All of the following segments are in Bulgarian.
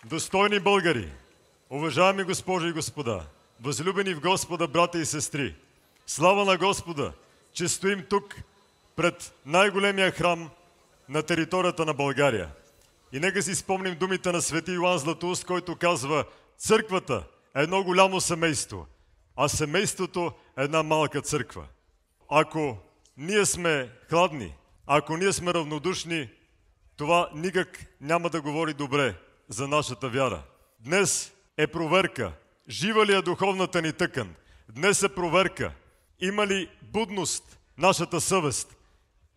Достойни българи, уважаеми госпожи и господа, възлюбени в Господа братя и сестри, слава на Господа, че стоим тук пред най-големия храм на територията на България. И нека си спомним думите на свети Йоан Златоуст, който казва: църквата е едно голямо семейство, а семейството е една малка църква. Ако ние сме хладни, ако ние сме равнодушни, това никак няма да говори добре за нашата вяра. Днес е проверка, жива ли е духовната ни тъкан. Днес е проверка, има ли будност нашата съвест.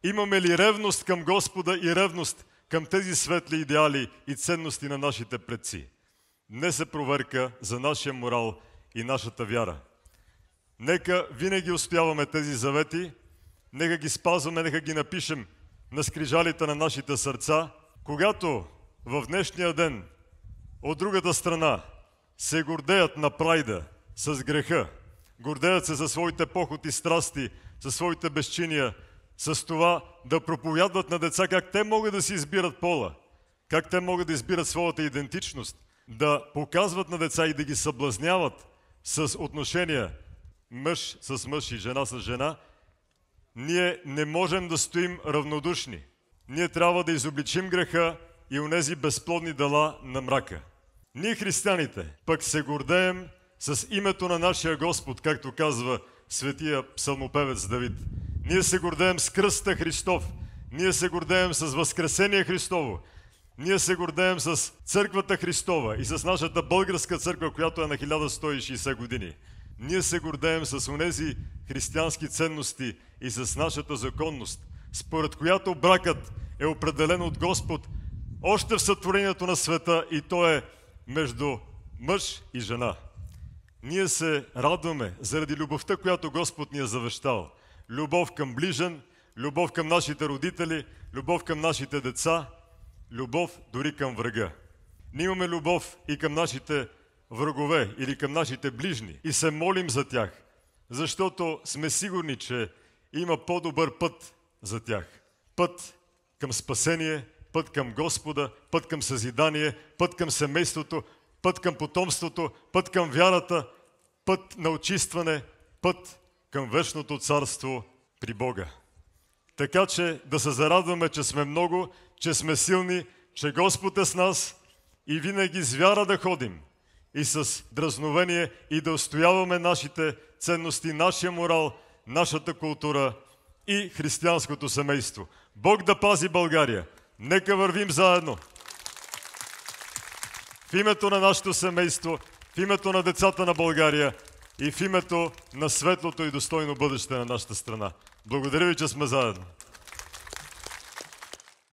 Имаме ли ревност към Господа и ревност към тези светли идеали и ценности на нашите предци. Днес е проверка за нашия морал и нашата вяра. Нека винаги устояваме тези завети, нека ги спазваме, нека ги напишем на скрижалите на нашите сърца. Когато в днешния ден от другата страна се гордеят на прайда с греха, гордеят се за своите похоти, страсти, със своите безчиния, с това да проповядват на деца как те могат да си избират пола, как те могат да избират своята идентичност, да показват на деца и да ги съблазняват с отношения мъж с мъж и жена с жена, ние не можем да стоим равнодушни. Ние трябва да изобличим греха и онези безплодни дела на мрака. Ние, християните, пък се гордеем с името на нашия Господ, както казва светия псалмопевец Давид. Ние се гордеем с кръста Христов. Ние се гордеем с Възкресение Христово. Ние се гордеем с Църквата Христова и с нашата българска църква, която е на 1160 години. Ние се гордеем с онези християнски ценности и с нашата законност, според която бракът е определен от Господ още в сътворението на света и то е между мъж и жена. Ние се радваме заради любовта, която Господ ни е завещал. Любов към ближен, любов към нашите родители, любов към нашите деца, любов дори към врага. Ние имаме любов и към нашите врагове или към нашите ближни и се молим за тях, защото сме сигурни, че има по-добър път за тях. Път към спасение, път към Господа, път към съзидание, път към семейството, път към потомството, път към вярата, път на очистване, път към вечното царство при Бога. Така че да се зарадваме, че сме много, че сме силни, че Господ е с нас и винаги с вяра да ходим и с дразновение и да устояваме нашите ценности, нашия морал, нашата култура и християнското семейство. Бог да пази България! Нека вървим заедно! В името на нашето семейство, в името на децата на България и в името на светлото и достойно бъдеще на нашата страна. Благодаря ви, че сме заедно.